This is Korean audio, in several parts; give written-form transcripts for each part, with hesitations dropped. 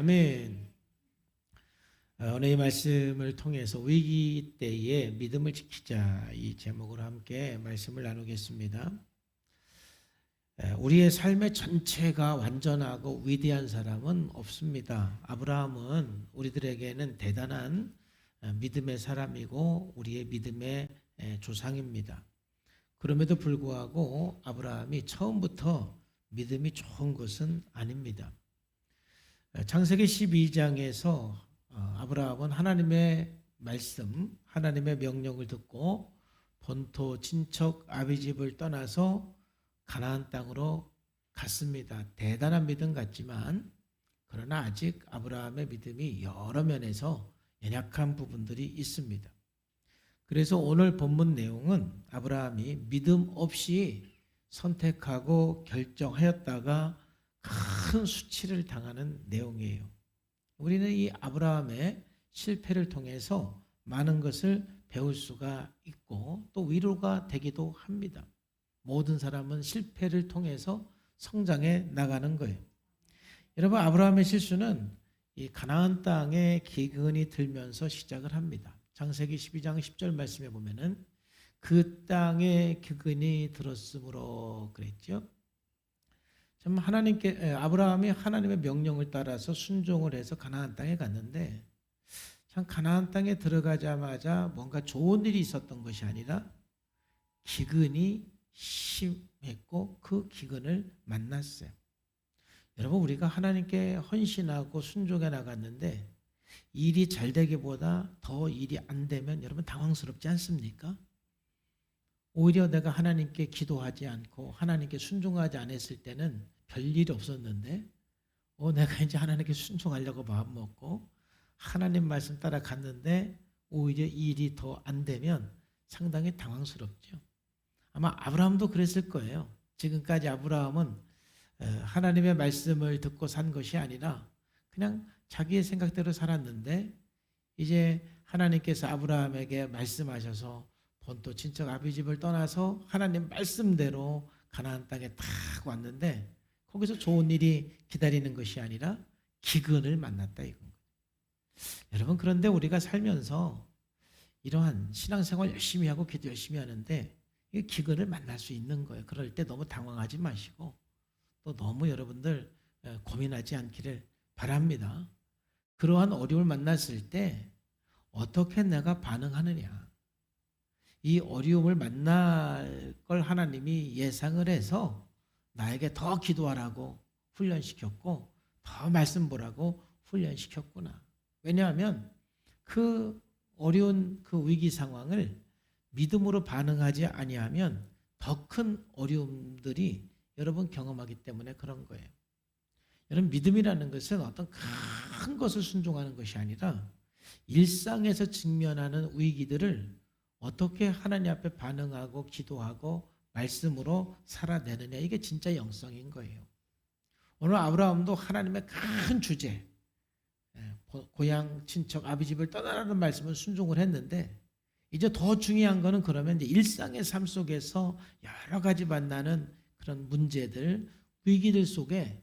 아멘. 오늘 이 말씀을 통해서 위기 때에 믿음을 지키자 이 제목으로 함께 말씀을 나누겠습니다. 우리의 삶의 전체가 완전하고 위대한 사람은 없습니다. 아브라함은 우리들에게는 대단한 믿음의 사람이고 우리의 믿음의 조상입니다. 그럼에도 불구하고 아브라함이 처음부터 믿음이 좋은 것은 아닙니다. 창세기 12장에서 아브라함은 하나님의 말씀, 하나님의 명령을 듣고 본토 친척 아비집을 떠나서 가나안 땅으로 갔습니다. 대단한 믿음 같지만 그러나 아직 아브라함의 믿음이 여러 면에서 연약한 부분들이 있습니다. 그래서 오늘 본문 내용은 아브라함이 믿음 없이 선택하고 결정하였다가 큰 수치를 당하는 내용이에요. 우리는 이 아브라함의 실패를 통해서 많은 것을 배울 수가 있고 또 위로가 되기도 합니다. 모든 사람은 실패를 통해서 성장해 나가는 거예요. 여러분, 아브라함의 실수는 이 가나안 땅에 기근이 들면서 시작을 합니다. 창세기 12장 10절 말씀에 보면은 그 땅에 기근이 들었으므로 그랬죠. 참 아브라함이 하나님의 명령을 따라서 순종을 해서 가나안 땅에 갔는데 참 가나안 땅에 들어가자마자 뭔가 좋은 일이 있었던 것이 아니라 기근이 심했고 그 기근을 만났어요. 여러분, 우리가 하나님께 헌신하고 순종해 나갔는데 일이 잘 되기보다 더 일이 안 되면 여러분 당황스럽지 않습니까? 오히려 내가 하나님께 기도하지 않고 하나님께 순종하지 않았을 때는 별일이 없었는데 내가 이제 하나님께 순종하려고 마음 먹고 하나님 말씀 따라 갔는데 오히려 일이 더 안 되면 상당히 당황스럽죠. 아마 아브라함도 그랬을 거예요. 지금까지 아브라함은 하나님의 말씀을 듣고 산 것이 아니라 그냥 자기의 생각대로 살았는데 이제 하나님께서 아브라함에게 말씀하셔서 본토 친척 아비집을 떠나서 하나님 말씀대로 가나안 땅에 딱 왔는데 거기서 좋은 일이 기다리는 것이 아니라 기근을 만났다 이건 거예요. 여러분, 그런데 우리가 살면서 이러한 신앙생활 열심히 하고 기도 열심히 하는데 이 기근을 만날 수 있는 거예요. 그럴 때 너무 당황하지 마시고 또 너무 여러분들 고민하지 않기를 바랍니다. 그러한 어려움을 만났을 때 어떻게 내가 반응하느냐. 이 어려움을 만날 걸 하나님이 예상을 해서 나에게 더 기도하라고 훈련시켰고 더 말씀 보라고 훈련시켰구나. 왜냐하면 그 어려운 그 위기 상황을 믿음으로 반응하지 아니하면 더 큰 어려움들이 여러분 경험하기 때문에 그런 거예요. 여러분, 믿음이라는 것은 어떤 큰 것을 순종하는 것이 아니라 일상에서 직면하는 위기들을 어떻게 하나님 앞에 반응하고 기도하고 말씀으로 살아내느냐, 이게 진짜 영성인 거예요. 오늘 아브라함도 하나님의 큰 주제, 고향 친척 아비집을 떠나라는 말씀을 순종을 했는데 이제 더 중요한 거는 그러면 이제 일상의 삶 속에서 여러 가지 만나는 그런 문제들, 위기들 속에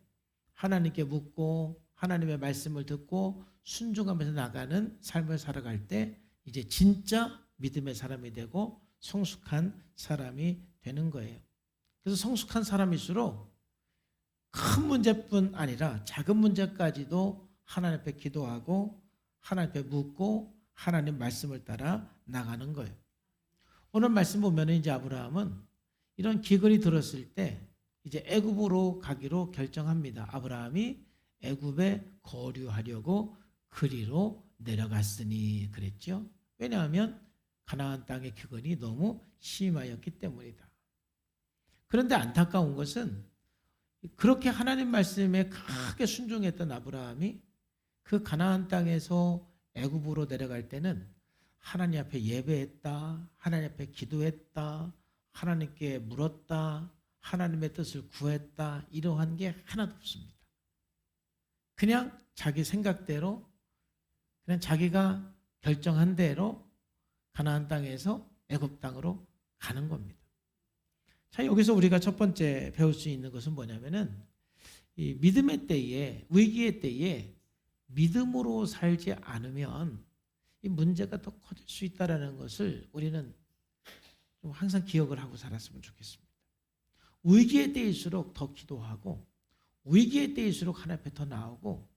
하나님께 묻고 하나님의 말씀을 듣고 순종하면서 나가는 삶을 살아갈 때 이제 진짜 믿음의 사람이 되고 성숙한 사람이 되는 거예요. 그래서 성숙한 사람일수록 큰 문제뿐 아니라 작은 문제까지도 하나님 앞에 기도하고 하나님 앞에 묻고 하나님 말씀을 따라 나가는 거예요. 오늘 말씀 보면 이제 아브라함은 이런 기근이 들었을 때 이제 애굽으로 가기로 결정합니다. 아브라함이 애굽에 거류하려고 그리로 내려갔으니 그랬죠. 왜냐하면 가나안 땅의 기근이 너무 심하였기 때문이다. 그런데 안타까운 것은 그렇게 하나님 말씀에 크게 순종했던 아브라함이 그 가나안 땅에서 애굽으로 내려갈 때는 하나님 앞에 예배했다, 하나님 앞에 기도했다, 하나님께 물었다, 하나님의 뜻을 구했다, 이러한 게 하나도 없습니다. 그냥 자기 생각대로, 그냥 자기가 결정한 대로 가나안 땅에서 애굽 땅으로 가는 겁니다. 자, 여기서 우리가 첫 번째 배울 수 있는 것은 뭐냐면은 이 믿음의 때에, 위기의 때에 믿음으로 살지 않으면 이 문제가 더 커질 수 있다는 것을 우리는 좀 항상 기억을 하고 살았으면 좋겠습니다. 위기의 때일수록 더 기도하고, 위기의 때일수록 하나님 앞에 더 나오고,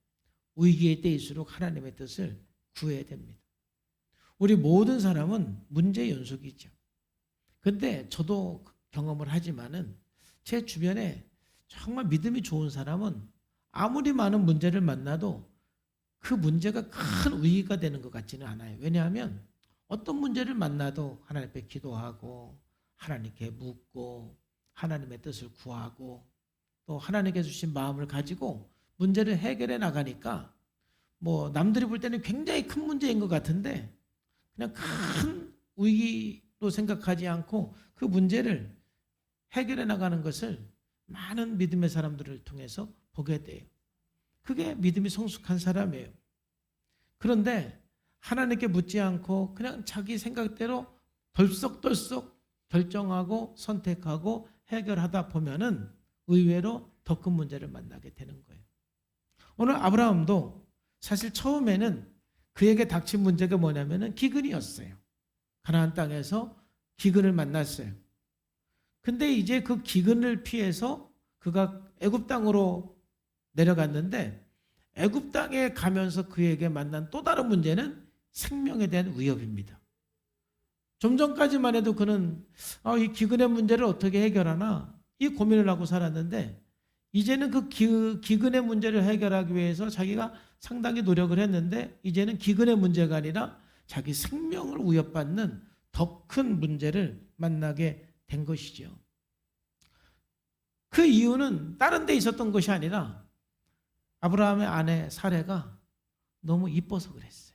위기의 때일수록 하나님의 뜻을 구해야 됩니다. 우리 모든 사람은 문제 연속이죠. 근데 저도 경험을 하지만은 제 주변에 정말 믿음이 좋은 사람은 아무리 많은 문제를 만나도 그 문제가 큰 위기가 되는 것 같지는 않아요. 왜냐하면 어떤 문제를 만나도 하나님 앞에 기도하고 하나님께 묻고 하나님의 뜻을 구하고 또 하나님께 주신 마음을 가지고 문제를 해결해 나가니까 뭐 남들이 볼 때는 굉장히 큰 문제인 것 같은데 그냥 큰 위기로 생각하지 않고 그 문제를 해결해 나가는 것을 많은 믿음의 사람들을 통해서 보게 돼요. 그게 믿음이 성숙한 사람이에요. 그런데 하나님께 묻지 않고 그냥 자기 생각대로 덜썩덜썩 결정하고 선택하고 해결하다 보면은 의외로 더 큰 문제를 만나게 되는 거예요. 오늘 아브라함도 사실 처음에는 그에게 닥친 문제가 뭐냐면은 기근이었어요. 가나안 땅에서 기근을 만났어요. 근데 이제 그 기근을 피해서 그가 애굽 땅으로 내려갔는데 애굽 땅에 가면서 그에게 만난 또 다른 문제는 생명에 대한 위협입니다. 좀 전까지만 해도 그는 이 기근의 문제를 어떻게 해결하나 이 고민을 하고 살았는데 이제는 그 기근의 문제를 해결하기 위해서 자기가 상당히 노력을 했는데 이제는 기근의 문제가 아니라 자기 생명을 위협받는 더 큰 문제를 만나게 된 것이죠. 그 이유는 다른 데 있었던 것이 아니라 아브라함의 아내 사레가 너무 이뻐서 그랬어요.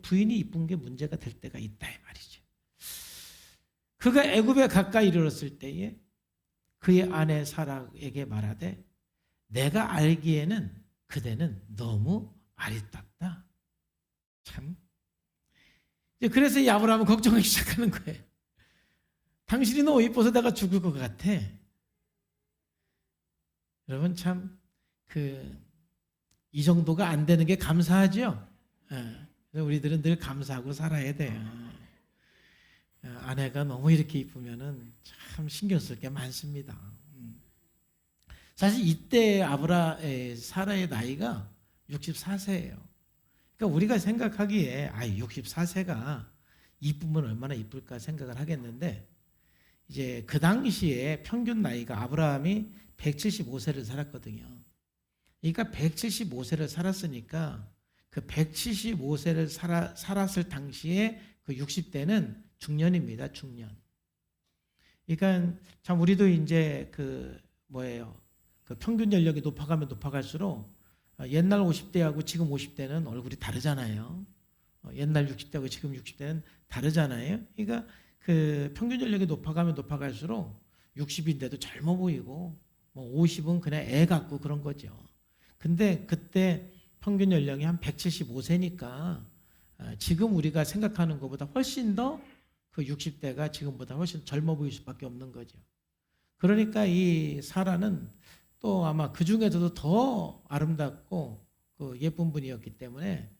부인이 이쁜 게 문제가 될 때가 있다 이 말이죠. 그가 애굽에 가까이 이르렀을 때에 그의 아내 사라에게 말하되 내가 알기에는 그대는 너무 아리따다. 참. 그래서 이 아브라함은 걱정하기 시작하는 거예요. 당신이 너무 이뻐서 내가 죽을 것 같아. 여러분 참 이 정도가 안 되는 게 감사하죠. 우리들은 늘 감사하고 살아야 돼요. 아내가 너무 이렇게 이쁘면은 참 신경 쓸 게 많습니다. 사실 이때 사라의 나이가 64세예요. 그러니까 우리가 생각하기에 64세가 이쁘면 얼마나 이쁠까 생각을 하겠는데 이제 그 당시에 평균 나이가 아브라함이 175세를 살았거든요. 그러니까 175세를 살았으니까 그 175세를 살았을 당시에 그 60대는 중년입니다. 중년. 그러니까 참 우리도 이제 그 평균 연령이 높아가면 높아갈수록 옛날 50대하고 지금 50대는 얼굴이 다르잖아요. 옛날 60대하고 지금 60대는 다르잖아요. 그러니까 그 평균 연령이 높아가면 높아갈수록 60인데도 젊어 보이고 50은 그냥 애 같고 그런 거죠. 근데 그때 평균 연령이 한 175세니까 지금 우리가 생각하는 것보다 훨씬 더 그 60대가 지금보다 훨씬 젊어 보일 수밖에 없는 거죠. 그러니까 이 사라는 또 아마 그 중에서도 더 아름답고 그 예쁜 분이었기 때문에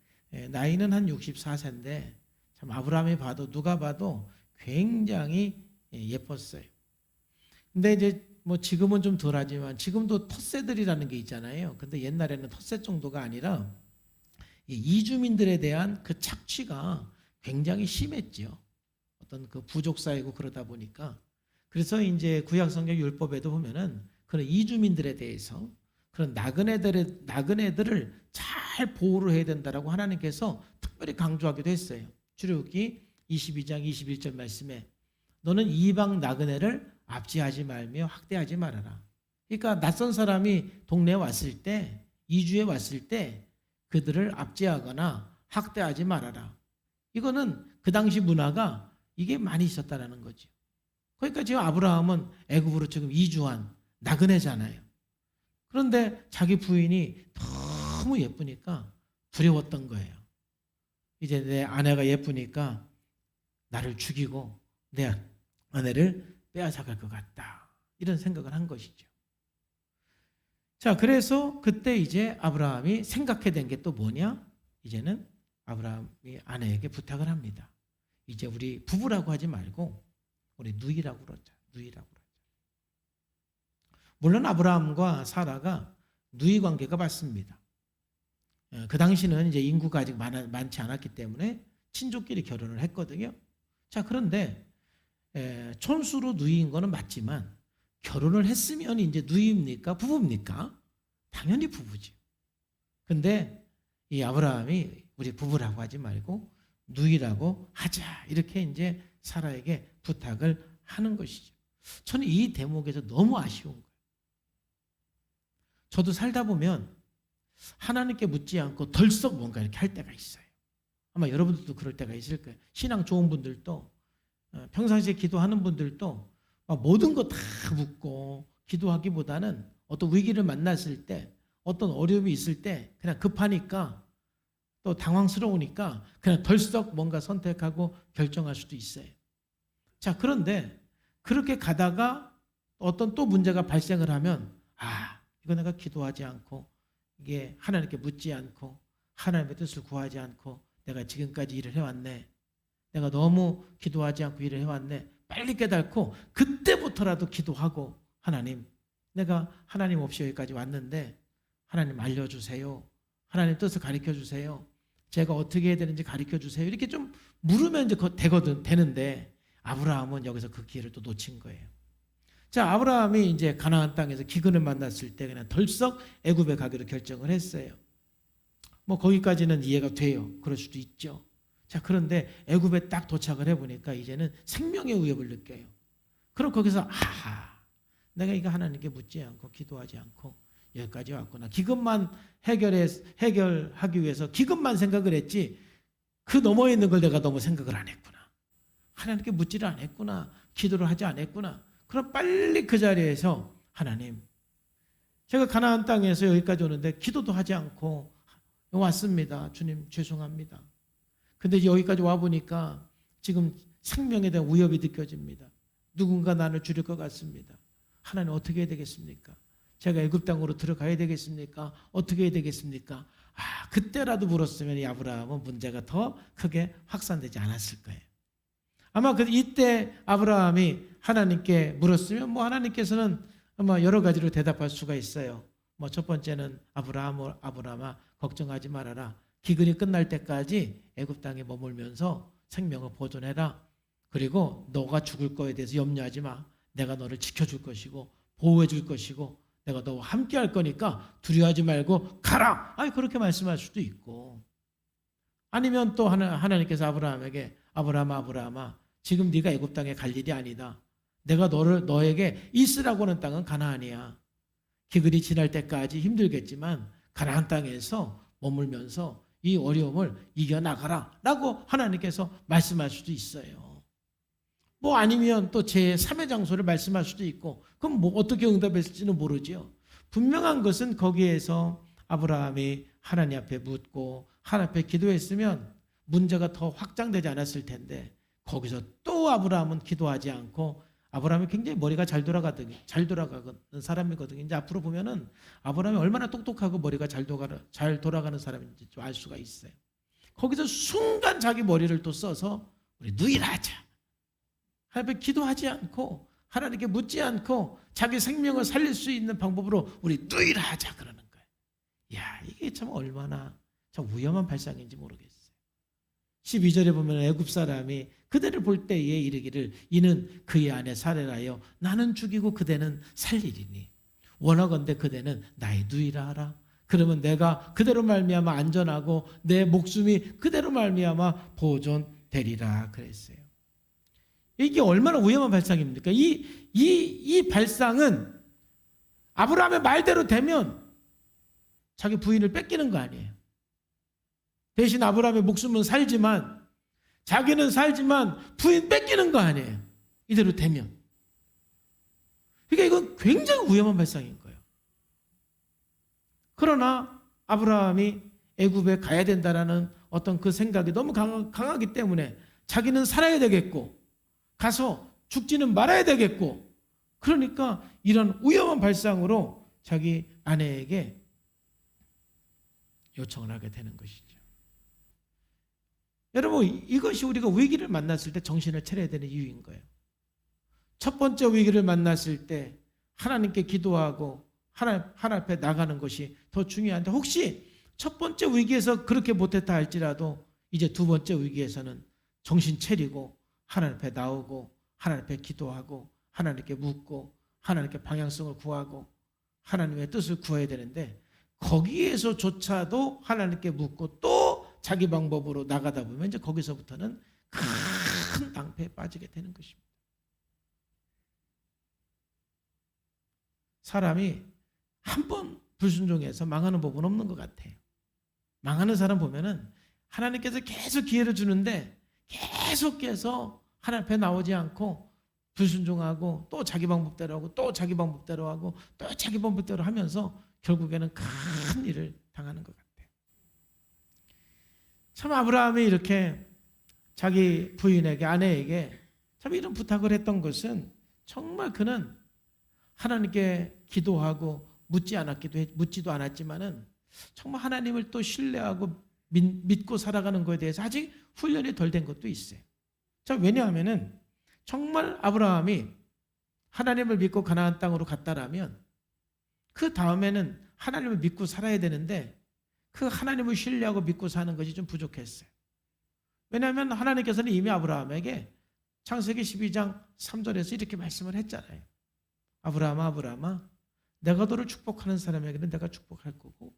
나이는 한 64세인데 참 아브라함이 봐도 누가 봐도 굉장히 예뻤어요. 근데 이제 지금은 좀 덜하지만 지금도 텃세들이라는 게 있잖아요. 근데 옛날에는 텃세 정도가 아니라 이주민들에 대한 그 착취가 굉장히 심했죠. 어떤 그 부족 사회고 그러다 보니까 그래서 이제 구약성경 율법에도 보면은 그런 이주민들에 대해서 그런 나그네들을 잘 보호를 해야 된다라고 하나님께서 특별히 강조하기도 했어요. 출애굽기 22장 21절 말씀에 너는 이방 나그네를 압제하지 말며 학대하지 말아라. 그러니까 낯선 사람이 동네에 왔을 때 이주에 왔을 때 그들을 압제하거나 학대하지 말아라. 이거는 그 당시 문화가 이게 많이 있었다라는 거죠. 그러니까 지금 아브라함은 애굽으로 지금 이주한 나그네잖아요. 그런데 자기 부인이 너무 예쁘니까 두려웠던 거예요. 이제 내 아내가 예쁘니까 나를 죽이고 내 아내를 빼앗아갈 것 같다. 이런 생각을 한 것이죠. 자, 그래서 그때 이제 아브라함이 생각해 된 게 또 뭐냐? 이제는 아브라함이 아내에게 부탁을 합니다. 이제 우리 부부라고 하지 말고 우리 누이라고 그러자. 누이라고 그러자. 물론 아브라함과 사라가 누이 관계가 맞습니다. 그 당시는 이제 인구가 아직 많지 않았기 때문에 친족끼리 결혼을 했거든요. 자, 그런데 촌수로 누이인 거는 맞지만 결혼을 했으면 이제 누이입니까? 부부입니까? 당연히 부부지. 근데 이 아브라함이 우리 부부라고 하지 말고 누이라고 하자. 이렇게 이제 사라에게 부탁을 하는 것이죠. 저는 이 대목에서 너무 아쉬운 거예요. 저도 살다 보면 하나님께 묻지 않고 덜썩 뭔가 이렇게 할 때가 있어요. 아마 여러분들도 그럴 때가 있을 거예요. 신앙 좋은 분들도 평상시에 기도하는 분들도 모든 거 다 묻고 기도하기보다는 어떤 위기를 만났을 때 어떤 어려움이 있을 때 그냥 급하니까 또 당황스러우니까 그냥 덜썩 뭔가 선택하고 결정할 수도 있어요. 자, 그런데 그렇게 가다가 어떤 또 문제가 발생을 하면 이거 내가 기도하지 않고 이게 하나님께 묻지 않고 하나님의 뜻을 구하지 않고 내가 지금까지 일을 해왔네. 내가 너무 기도하지 않고 일을 해왔네. 빨리 깨닫고 그때부터라도 기도하고 하나님, 내가 하나님 없이 여기까지 왔는데 하나님 알려주세요. 하나님 뜻을 가르쳐주세요. 제가 어떻게 해야 되는지 가르쳐주세요. 이렇게 좀 물으면 이제 되는데 아브라함은 여기서 그 기회를 또 놓친 거예요. 자, 아브라함이 이제 가나안 땅에서 기근을 만났을 때 그냥 덜썩 애굽에 가기로 결정을 했어요. 뭐 거기까지는 이해가 돼요. 그럴 수도 있죠. 자, 그런데 애굽에 딱 도착을 해보니까 이제는 생명의 위협을 느껴요. 그럼 거기서 내가 이거 하나님께 묻지 않고 기도하지 않고 여기까지 왔구나. 기근만 해결하기 위해서 기근만 생각을 했지 그 너머에 있는 걸 내가 너무 생각을 안 했구나. 하나님께 묻지를 안 했구나. 기도를 하지 않았구나. 그럼 빨리 그 자리에서 하나님, 제가 가나안 땅에서 여기까지 오는데 기도도 하지 않고 왔습니다. 주님 죄송합니다. 근데 여기까지 와보니까 지금 생명에 대한 위협이 느껴집니다. 누군가 나를 죽일 것 같습니다. 하나님 어떻게 해야 되겠습니까? 제가 애굽 땅으로 들어가야 되겠습니까? 어떻게 해야 되겠습니까? 그때라도 물었으면 이 아브라함은 문제가 더 크게 확산되지 않았을 거예요. 아마 이때 아브라함이 하나님께 물었으면 하나님께서는 아마 여러 가지로 대답할 수가 있어요. 첫 번째는 아브라함아 걱정하지 말아라. 기근이 끝날 때까지 애굽 땅에 머물면서 생명을 보존해라. 그리고 너가 죽을 거에 대해서 염려하지 마. 내가 너를 지켜줄 것이고 보호해 줄 것이고 내가 너와 함께 할 거니까 두려워하지 말고 가라. 그렇게 말씀할 수도 있고, 아니면 또 하나님께서 아브라함에게 아브라함아 지금 네가 애굽 땅에 갈 일이 아니다. 내가 너에게 있으라고 하는 땅은 가나안이야. 기근이 지날 때까지 힘들겠지만 가나안 땅에서 머물면서 이 어려움을 이겨나가라 라고 하나님께서 말씀할 수도 있어요. 아니면 또 제3의 장소를 말씀할 수도 있고, 그럼 어떻게 응답했을지는 모르죠. 분명한 것은 거기에서 아브라함이 하나님 앞에 묻고 하나님 앞에 기도했으면 문제가 더 확장되지 않았을 텐데, 거기서 또 아브라함은 기도하지 않고, 아브라함이 굉장히 머리가 잘 돌아가는 사람이거든요. 이제 앞으로 보면은 아브라함이 얼마나 똑똑하고 머리가 잘 돌아가는 사람인지 좀 알 수가 있어요. 거기서 순간 자기 머리를 또 써서 우리 누이라 하자. 하나님께 기도하지 않고 하나님께 묻지 않고 자기 생명을 살릴 수 있는 방법으로 우리 누이라 하자 그러는 거예요. 이게 참 얼마나 참 위험한 발상인지 모르겠어요. 12절에 보면 애굽 사람이 그대를 볼 때에 이르기를 이는 그의 아내 사레라여 나는 죽이고 그대는 살리리니 원하건대 그대는 나의 누이라 하라. 그러면 내가 그대로 말미암아 안전하고 내 목숨이 그대로 말미암아 보존되리라 그랬어요. 이게 얼마나 위험한 발상입니까? 이 발상은 아브라함의 말대로 되면 자기 부인을 뺏기는 거 아니에요. 대신 아브라함의 목숨은 살지만, 자기는 살지만 부인 뺏기는 거 아니에요. 이대로 되면. 그러니까 이건 굉장히 위험한 발상인 거예요. 그러나 아브라함이 애굽에 가야 된다라는 어떤 그 생각이 너무 강하기 때문에 자기는 살아야 되겠고 가서 죽지는 말아야 되겠고, 그러니까 이런 위험한 발상으로 자기 아내에게 요청을 하게 되는 것이죠. 여러분, 이것이 우리가 위기를 만났을 때 정신을 차려야 되는 이유인 거예요. 첫 번째 위기를 만났을 때 하나님께 기도하고 하나님 앞에 나가는 것이 더 중요한데, 혹시 첫 번째 위기에서 그렇게 못했다 할지라도 이제 두 번째 위기에서는 정신 차리고 하나님 앞에 나오고 하나님 앞에 기도하고 하나님께 묻고 하나님께 방향성을 구하고 하나님의 뜻을 구해야 되는데, 거기에서조차도 하나님께 묻고 또 자기 방법으로 나가다 보면 이제 거기서부터는 큰 낭패에 빠지게 되는 것입니다. 사람이 한 번 불순종해서 망하는 법은 없는 것 같아요. 망하는 사람 보면은 하나님께서 계속 기회를 주는데 계속해서 하나님 앞에 나오지 않고 불순종하고 또 자기 방법대로 하고 또 자기 방법대로 하고 또 자기 방법대로 하면서 결국에는 큰 일을 당하는 것 같아요. 참 아브라함이 이렇게 자기 부인에게, 아내에게 참 이런 부탁을 했던 것은 정말 그는 하나님께 기도하고 묻지도 않았지만은 정말 하나님을 또 신뢰하고 믿고 살아가는 것에 대해서 아직 훈련이 덜 된 것도 있어요. 자, 왜냐하면은 정말 아브라함이 하나님을 믿고 가나안 땅으로 갔다라면 그 다음에는 하나님을 믿고 살아야 되는데 그 하나님을 신뢰하고 믿고 사는 것이 좀 부족했어요. 왜냐하면 하나님께서는 이미 아브라함에게 창세기 12장 3절에서 이렇게 말씀을 했잖아요. 아브라함아, 아브라함아, 내가 너를 축복하는 사람에게는 내가 축복할 거고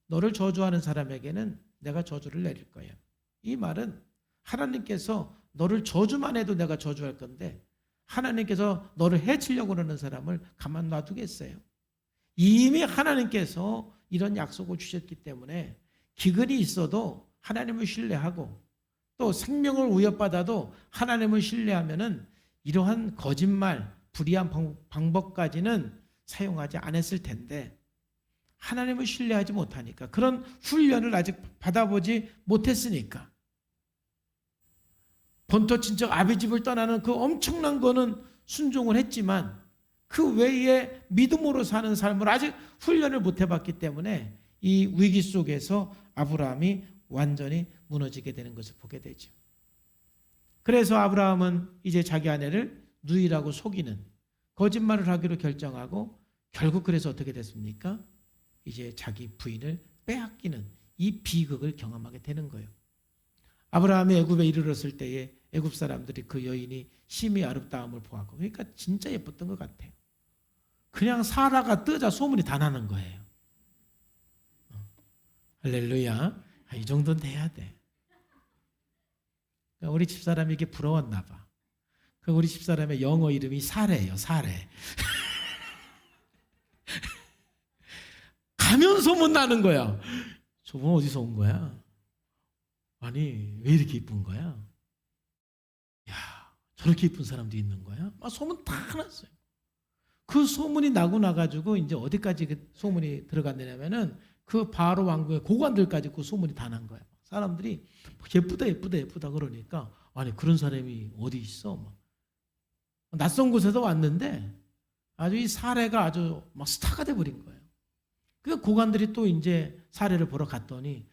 너를 저주하는 사람에게는 내가 저주를 내릴 거야. 이 말은 하나님께서 너를 저주만 해도 내가 저주할 건데 하나님께서 너를 해치려고 그러는 사람을 가만 놔두겠어요? 이미 하나님께서 이런 약속을 주셨기 때문에 기근이 있어도 하나님을 신뢰하고 또 생명을 위협받아도 하나님을 신뢰하면은 이러한 거짓말, 불의한 방법까지는 사용하지 않았을 텐데 하나님을 신뢰하지 못하니까, 그런 훈련을 아직 받아보지 못했으니까 본토 친척 아비 집을 떠나는 그 엄청난 거는 순종을 했지만 그 외에 믿음으로 사는 삶을 아직 훈련을 못 해봤기 때문에 이 위기 속에서 아브라함이 완전히 무너지게 되는 것을 보게 되죠. 그래서 아브라함은 이제 자기 아내를 누이라고 속이는 거짓말을 하기로 결정하고 결국 그래서 어떻게 됐습니까? 이제 자기 부인을 빼앗기는 이 비극을 경험하게 되는 거예요. 아브라함이 애굽에 이르렀을 때에 애굽 사람들이 그 여인이 심히 아름다움을 보았고, 그러니까 진짜 예뻤던 것 같아요. 그냥 사라가 뜨자 소문이 다 나는 거예요. 할렐루야. 이 정도는 돼야 돼. 그러니까 우리 집사람이 이게 부러웠나 봐. 그 우리 집사람의 영어 이름이 사레예요. 사레. 가면 소문 나는 거야. 저분 어디서 온 거야? 아니, 왜 이렇게 이쁜 거야? 야, 저렇게 이쁜 사람도 있는 거야? 막 소문 다 났어요. 그 소문이 나고 나가지고 이제 어디까지 그 소문이 들어갔냐면은 그 바로 왕궁의 고관들까지 그 소문이 다 난 거야. 사람들이 예쁘다, 예쁘다, 예쁘다 그러니까 아니 그런 사람이 어디 있어? 막. 낯선 곳에서 왔는데 아주 이 사례가 아주 막 스타가 돼버린 거예요. 그 고관들이 또 이제 사례를 보러 갔더니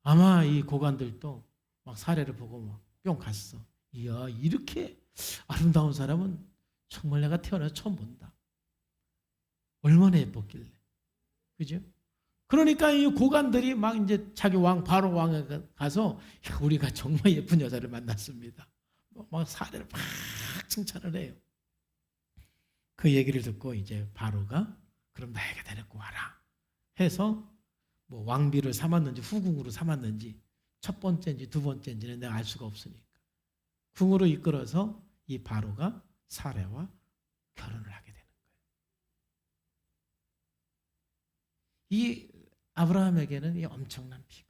아마 이 고관들도 막 사례를 보고 막 뿅 갔어. 이야, 이렇게 아름다운 사람은 정말 내가 태어나서 처음 본다. 얼마나 예뻤길래. 그죠? 그러니까 이 고관들이 막 이제 자기 바로 왕에 가서 야, 우리가 정말 예쁜 여자를 만났습니다. 막 사례를 막 칭찬을 해요. 그 얘기를 듣고 이제 바로가 그럼 나에게 데리고 와라 해서 뭐 왕비를 삼았는지 후궁으로 삼았는지 첫 번째인지 두 번째인지는 내가 알 수가 없으니까 궁으로 이끌어서 이 바로가 사례와 결혼을 하게 되는 거예요. 이 아브라함에게는 이 엄청난 비극.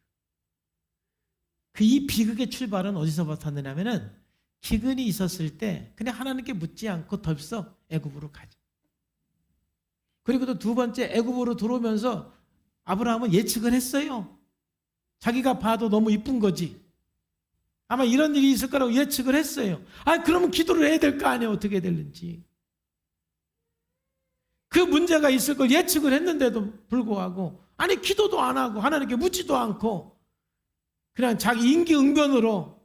이 비극의 출발은 어디서부터 왔느냐면은 기근이 있었을 때 그냥 하나님께 묻지 않고 덜썩 애굽으로 가죠. 그리고 또 두 번째 애굽으로 들어오면서 아브라함은 예측을 했어요. 자기가 봐도 너무 이쁜 거지. 아마 이런 일이 있을 거라고 예측을 했어요. 그러면 기도를 해야 될 거 아니에요. 어떻게 될는지. 그 문제가 있을 걸 예측을 했는데도 불구하고 아니 기도도 안 하고 하나님께 묻지도 않고 그냥 자기 임기응변으로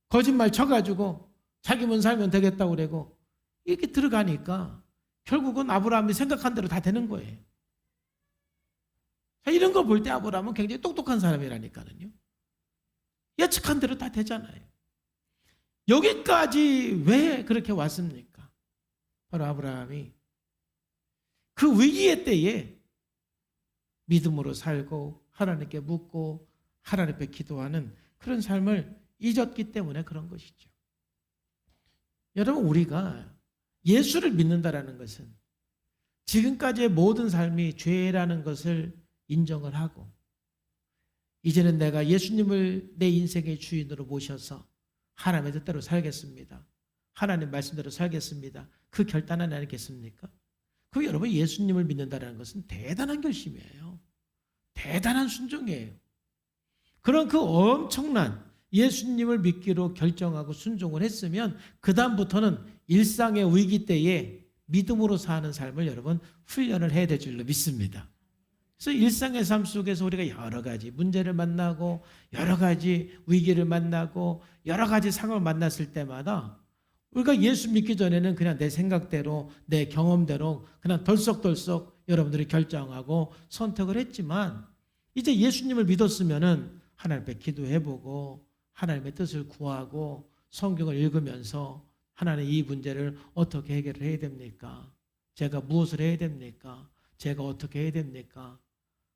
거짓말 쳐가지고 자기만 살면 되겠다고 그러고 이렇게 들어가니까 결국은 아브라함이 생각한 대로 다 되는 거예요. 이런 거 볼 때 아브라함은 굉장히 똑똑한 사람이라니까요. 예측한 대로 다 되잖아요. 여기까지 왜 그렇게 왔습니까? 바로 아브라함이 그 위기의 때에 믿음으로 살고 하나님께 묻고 하나님 앞에 기도하는 그런 삶을 잊었기 때문에 그런 것이죠. 여러분, 우리가 예수를 믿는다라는 것은 지금까지의 모든 삶이 죄라는 것을 인정을 하고 이제는 내가 예수님을 내 인생의 주인으로 모셔서 하나님의 뜻대로 살겠습니다. 하나님 말씀대로 살겠습니다. 그 결단은 아니겠습니까? 그 여러분, 예수님을 믿는다는 것은 대단한 결심이에요. 대단한 순종이에요. 그런 그 엄청난 예수님을 믿기로 결정하고 순종을 했으면 그 다음부터는 일상의 위기 때에 믿음으로 사는 삶을 여러분 훈련을 해야 될 줄로 믿습니다. 그래서 일상의 삶 속에서 우리가 여러 가지 문제를 만나고 여러 가지 위기를 만나고 여러 가지 상황을 만났을 때마다 우리가 예수 믿기 전에는 그냥 내 생각대로 내 경험대로 그냥 덜썩덜썩 여러분들이 결정하고 선택을 했지만 이제 예수님을 믿었으면은 하나님 앞에 기도해보고 하나님의 뜻을 구하고 성경을 읽으면서 하나님 이 문제를 어떻게 해결을 해야 됩니까? 제가 무엇을 해야 됩니까? 제가 어떻게 해야 됩니까?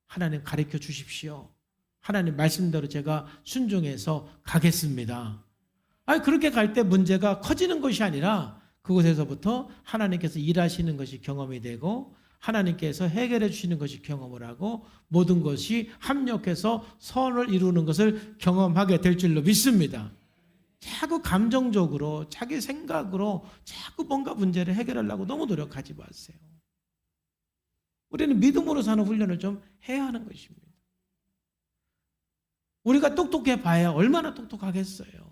하나님 가르쳐 주십시오. 하나님 말씀대로 제가 순종해서 가겠습니다. 아니 그렇게 갈 때 문제가 커지는 것이 아니라 그곳에서부터 하나님께서 일하시는 것이 경험이 되고 하나님께서 해결해 주시는 것이 경험을 하고 모든 것이 합력해서 선을 이루는 것을 경험하게 될 줄로 믿습니다. 자꾸 감정적으로 자기 생각으로 자꾸 뭔가 문제를 해결하려고 너무 노력하지 마세요. 우리는 믿음으로 사는 훈련을 좀 해야 하는 것입니다. 우리가 똑똑해 봐야 얼마나 똑똑하겠어요.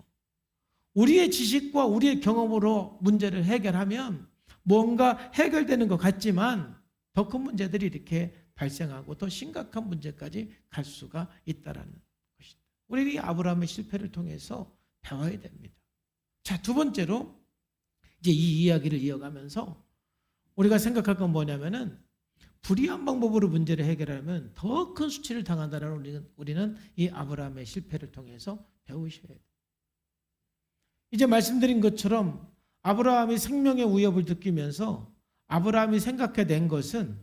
우리의 지식과 우리의 경험으로 문제를 해결하면 뭔가 해결되는 것 같지만 더 큰 문제들이 이렇게 발생하고 더 심각한 문제까지 갈 수가 있다는 것입니다. 우리 아브라함의 실패를 통해서 배워야 됩니다. 자, 두 번째로 이제 이 이야기를 이어가면서 우리가 생각할 건 뭐냐면은 불의한 방법으로 문제를 해결하면 더 큰 수치를 당한다는 우리는 이 아브라함의 실패를 통해서 배우셔야 돼요. 이제 말씀드린 것처럼 아브라함이 생명의 위협을 느끼면서 아브라함이 생각해낸 것은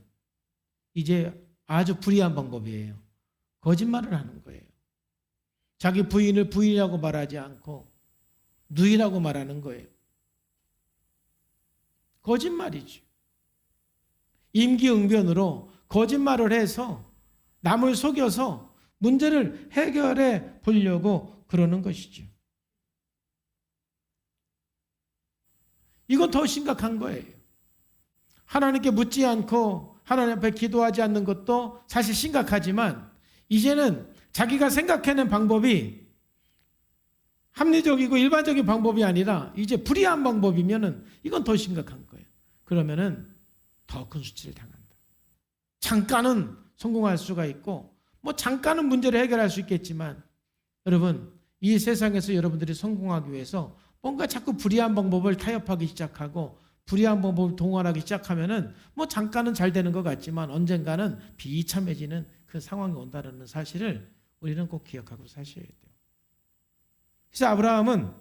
이제 아주 불의한 방법이에요. 거짓말을 하는 거예요. 자기 부인을 부인이라고 말하지 않고 누이라고 말하는 거예요. 거짓말이죠. 임기응변으로 거짓말을 해서 남을 속여서 문제를 해결해 보려고 그러는 것이죠. 이건 더 심각한 거예요. 하나님께 묻지 않고 하나님 앞에 기도하지 않는 것도 사실 심각하지만 이제는 자기가 생각해낸 방법이 합리적이고 일반적인 방법이 아니라 이제 불의한 방법이면은 이건 더 심각한 거예요. 그러면은 더 큰 수치를 당한다. 잠깐은 성공할 수가 있고 뭐 잠깐은 문제를 해결할 수 있겠지만 여러분 이 세상에서 여러분들이 성공하기 위해서 뭔가 자꾸 불의한 방법을 타협하기 시작하고 불의한 방법을 동원하기 시작하면은 뭐 잠깐은 잘 되는 것 같지만 언젠가는 비참해지는 그 상황이 온다는 사실을 우리는 꼭 기억하고 사셔야 돼요. 그래서 아브라함은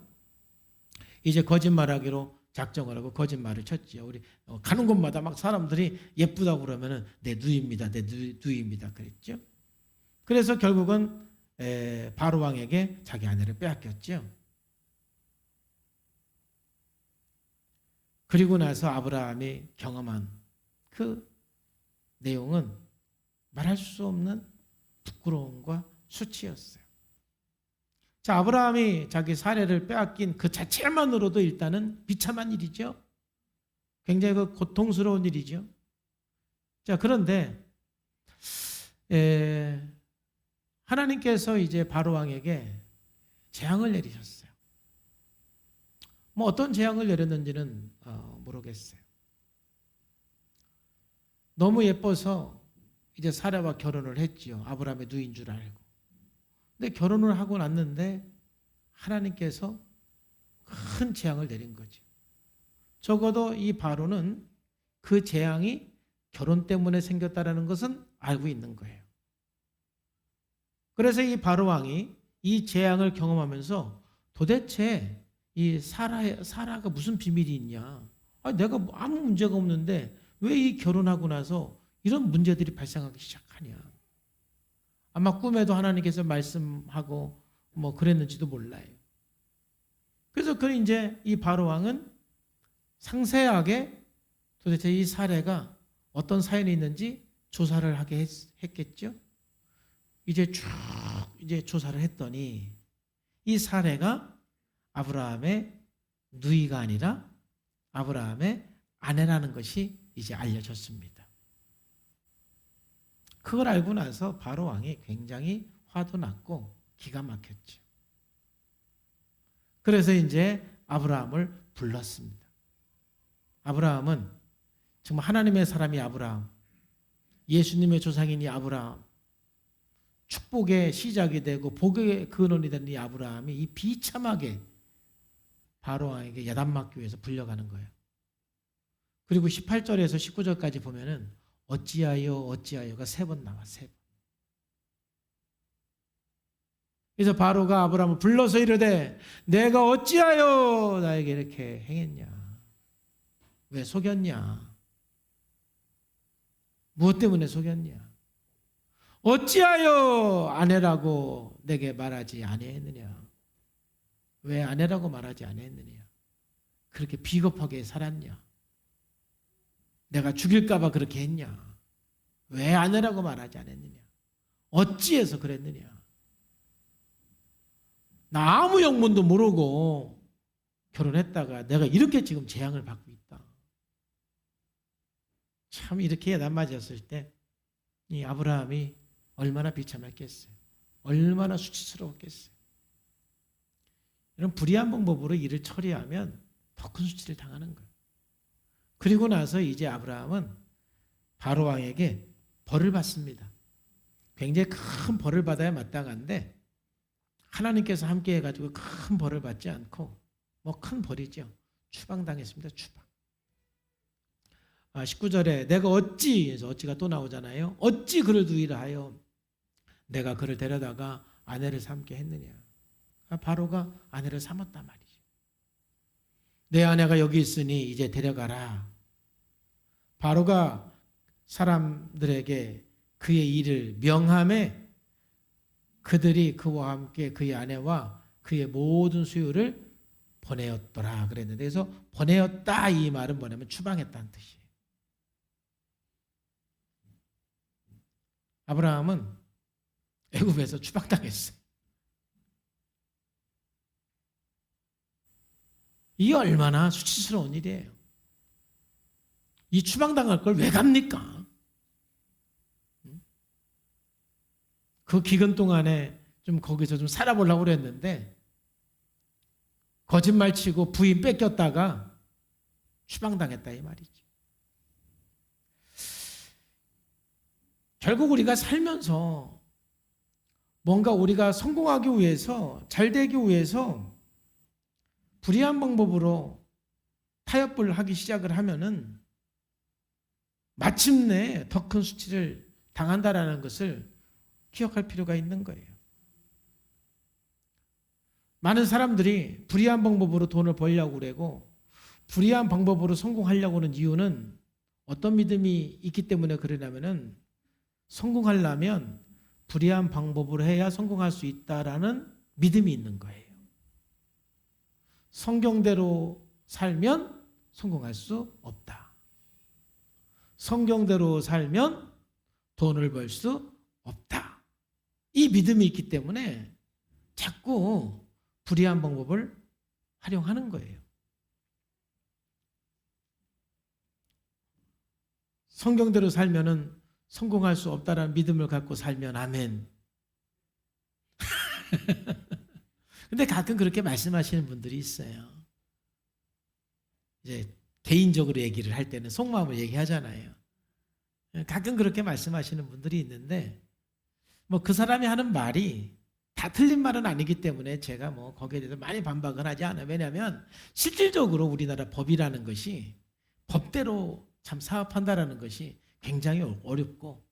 이제 거짓말하기로 작정을 하고 거짓말을 쳤지요. 우리 가는 곳마다 막 사람들이 예쁘다고 그러면은 내 누이입니다. 내 누이입니다. 그랬죠. 그래서 결국은 바로 왕에게 자기 아내를 빼앗겼죠. 그리고 나서 아브라함이 경험한 그 내용은 말할 수 없는 부끄러움과 수치였어요. 자, 아브라함이 자기 사례를 빼앗긴 그 자체만으로도 일단은 비참한 일이죠. 굉장히 그 고통스러운 일이죠. 자, 그런데 하나님께서 이제 바로 왕에게 재앙을 내리셨어요. 뭐 어떤 재앙을 내렸는지는 모르겠어요. 너무 예뻐서 이제 사라와 결혼을 했지요. 아브라함의 누이인 줄 알고. 근데 결혼을 하고 났는데 하나님께서 큰 재앙을 내린 거죠. 적어도 이 바로는 그 재앙이 결혼 때문에 생겼다는 것은 알고 있는 거예요. 그래서 이 바로 왕이 이 재앙을 경험하면서 도대체 이 사라가 무슨 비밀이 있냐? 내가 아무 문제가 없는데 왜 이 결혼하고 나서 이런 문제들이 발생하기 시작하냐? 아마 꿈에도 하나님께서 말씀하고 뭐 그랬는지도 몰라요. 그래서 그 이제 이 바로 왕은 상세하게 도대체 이 사례가 어떤 사연이 있는지 조사를 하게 했겠죠. 이제 쭉 이제 조사를 했더니 이 사례가 아브라함의 누이가 아니라 아브라함의 아내라는 것이 이제 알려졌습니다. 그걸 알고 나서 바로 왕이 굉장히 화도 났고 기가 막혔죠. 그래서 이제 아브라함을 불렀습니다. 아브라함은 정말 하나님의 사람이 아브라함, 예수님의 조상인 이 아브라함, 축복의 시작이 되고 복의 근원이 된 이 아브라함이 이 비참하게 바로 왕에게 야단맞기 위해서 불려가는 거예요. 그리고 18절에서 19절까지 보면은 어찌하여가 3번 나와. 3번. 그래서 바로가 아브라함을 불러서 이르되 내가 어찌하여 나에게 이렇게 행했냐? 왜 속였냐? 무엇 때문에 속였냐? 어찌하여 아내라고 내게 말하지 아니했느냐? 왜 아내라고 말하지 아니했느냐? 그렇게 비겁하게 살았냐? 내가 죽일까 봐 그렇게 했냐? 왜 아내라고 말하지 않았느냐? 어찌해서 그랬느냐? 나 아무 영문도 모르고 결혼했다가 내가 이렇게 지금 재앙을 받고 있다. 참 이렇게 야단맞았을 때 이 아브라함이 얼마나 비참했겠어요. 얼마나 수치스러웠겠어요. 이런 불의한 방법으로 일을 처리하면 더 큰 수치를 당하는 거예요. 그리고 나서 이제 아브라함은 바로 왕에게 벌을 받습니다. 굉장히 큰 벌을 받아야 마땅한데 하나님께서 함께 해가지고 큰 벌을 받지 않고 뭐 큰 벌이죠. 추방당했습니다. 추방. 19절에 내가 어찌, 어찌가 또 나오잖아요. 어찌 그를 두이라 하여 내가 그를 데려다가 아내를 삼게 했느냐. 바로가 아내를 삼았단 말이죠. 내 아내가 여기 있으니 이제 데려가라. 바로가 사람들에게 그의 일을 명함에 그들이 그와 함께 그의 아내와 그의 모든 수요를 보내었더라 그랬는데, 그래서 보내었다 이 말은 뭐냐면 추방했다는 뜻이에요. 아브라함은 애굽에서 추방당했어요. 이게 얼마나 수치스러운 일이에요. 이 추방당할 걸 왜 갑니까? 그 기간 동안에 좀 거기서 좀 살아보려고 그랬는데 거짓말 치고 부인 뺏겼다가 추방당했다 이 말이죠. 결국 우리가 살면서 뭔가 우리가 성공하기 위해서, 잘 되기 위해서 불의한 방법으로 타협을 하기 시작을 하면은 마침내 더 큰 수치를 당한다라는 것을 기억할 필요가 있는 거예요. 많은 사람들이 불의한 방법으로 돈을 벌려고 그러고 불의한 방법으로 성공하려고 하는 이유는 어떤 믿음이 있기 때문에 그러냐면은 성공하려면 불의한 방법으로 해야 성공할 수 있다라는 믿음이 있는 거예요. 성경대로 살면 성공할 수 없다. 성경대로 살면 돈을 벌 수 없다. 이 믿음이 있기 때문에 자꾸 불의한 방법을 활용하는 거예요. 성경대로 살면은 성공할 수 없다라는 믿음을 갖고 살면 아멘. 근데 가끔 그렇게 말씀하시는 분들이 있어요. 이제 개인적으로 얘기를 할 때는 속마음을 얘기하잖아요. 가끔 그렇게 말씀하시는 분들이 있는데 뭐 그 사람이 하는 말이 다 틀린 말은 아니기 때문에 제가 뭐 거기에 대해서 많이 반박은 하지 않아요. 왜냐하면 실질적으로 우리나라 법이라는 것이 법대로 참 사업한다라는 것이 굉장히 어렵고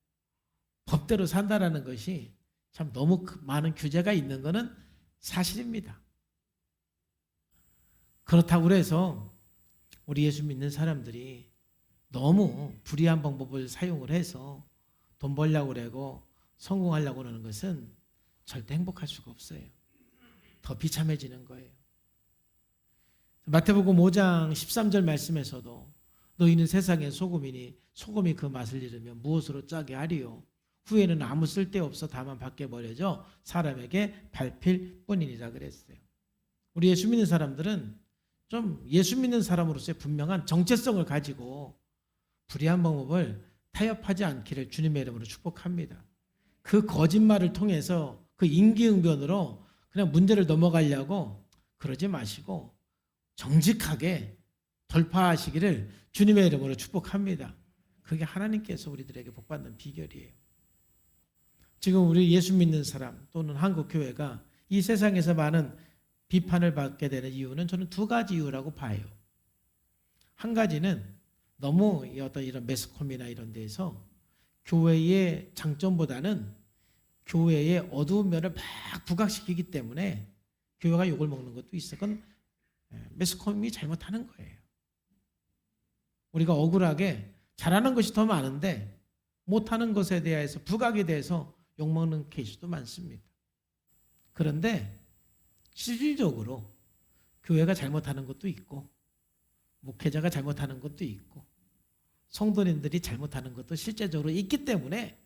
법대로 산다라는 것이 참 너무 많은 규제가 있는 것은 사실입니다. 그렇다고 해서 우리 예수 믿는 사람들이 너무 불의한 방법을 사용을 해서 돈 벌려고 그러고 성공하려고 하는 것은 절대 행복할 수가 없어요. 더 비참해지는 거예요. 마태복음 5장 13절 말씀에서도 너희는 세상의 소금이니 소금이 그 맛을 잃으면 무엇으로 짜게 하리요. 후에는 아무 쓸데없어 다만 밖에 버려져 사람에게 밟힐 뿐이니라 그랬어요. 우리 예수 믿는 사람들은 좀 예수 믿는 사람으로서의 분명한 정체성을 가지고 불의한 방법을 타협하지 않기를 주님의 이름으로 축복합니다. 그 거짓말을 통해서 그 임기응변으로 그냥 문제를 넘어가려고 그러지 마시고 정직하게 돌파하시기를 주님의 이름으로 축복합니다. 그게 하나님께서 우리들에게 복받는 비결이에요. 지금 우리 예수 믿는 사람 또는 한국 교회가 이 세상에서 많은 비판을 받게 되는 이유는 저는 두 가지 이유라고 봐요. 한 가지는 너무 어떤 이런 매스컴이나 이런 데에서 교회의 장점보다는 교회의 어두운 면을 막 부각시키기 때문에 교회가 욕을 먹는 것도 있어. 그건 매스컴이 잘못하는 거예요. 우리가 억울하게 잘하는 것이 더 많은데 못하는 것에 대해서 부각에 대해서 욕먹는 케이스도 많습니다. 그런데 실질적으로 교회가 잘못하는 것도 있고 목회자가 잘못하는 것도 있고 성도님들이 잘못하는 것도 실제적으로 있기 때문에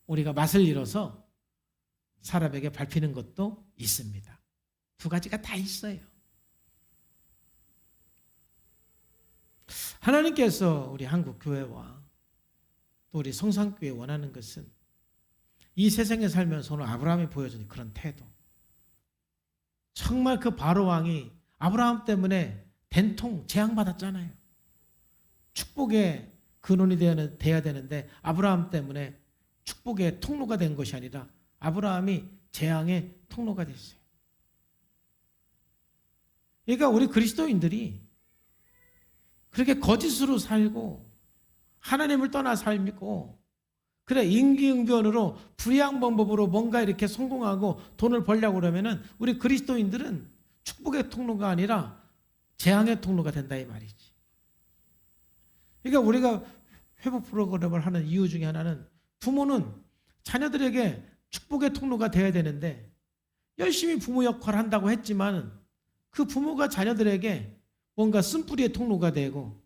우리가 맛을 잃어서 사람에게 밟히는 것도 있습니다. 두 가지가 다 있어요. 하나님께서 우리 한국 교회와 또 우리 성산교회 원하는 것은 이 세상에 살면서 오늘 아브라함이 보여준 그런 태도. 정말 그 바로 왕이 아브라함 때문에 된통 재앙받았잖아요. 축복의 근원이 돼야 되는데 아브라함 때문에 축복의 통로가 된 것이 아니라 아브라함이 재앙의 통로가 됐어요. 그러니까 우리 그리스도인들이 그렇게 거짓으로 살고 하나님을 떠나 살고 그래 임기응변으로 불의한 방법으로 뭔가 이렇게 성공하고 돈을 벌려고 그러면은 우리 그리스도인들은 축복의 통로가 아니라 재앙의 통로가 된다 이 말이지. 그러니까 우리가 회복 프로그램을 하는 이유 중에 하나는 부모는 자녀들에게 축복의 통로가 돼야 되는데 열심히 부모 역할을 한다고 했지만 그 부모가 자녀들에게 뭔가 쓴뿌리의 통로가 되고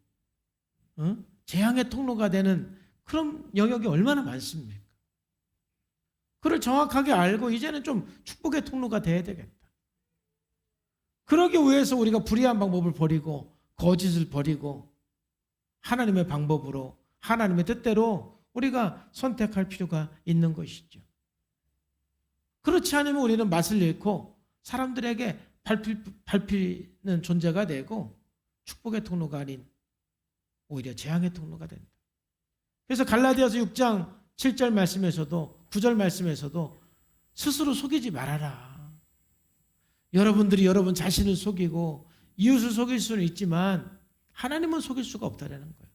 재앙의 통로가 되는 그런 영역이 얼마나 많습니까? 그걸 정확하게 알고 이제는 좀 축복의 통로가 돼야 되겠다. 그러기 위해서 우리가 불의한 방법을 버리고 거짓을 버리고 하나님의 방법으로 하나님의 뜻대로 우리가 선택할 필요가 있는 것이죠. 그렇지 않으면 우리는 맛을 잃고 사람들에게 밟히는 존재가 되고 축복의 통로가 아닌 오히려 재앙의 통로가 된다. 그래서 갈라디아서 6장 7절 말씀에서도 9절 말씀에서도 스스로 속이지 말아라. 여러분들이 여러분 자신을 속이고 이웃을 속일 수는 있지만 하나님은 속일 수가 없다라는 거예요.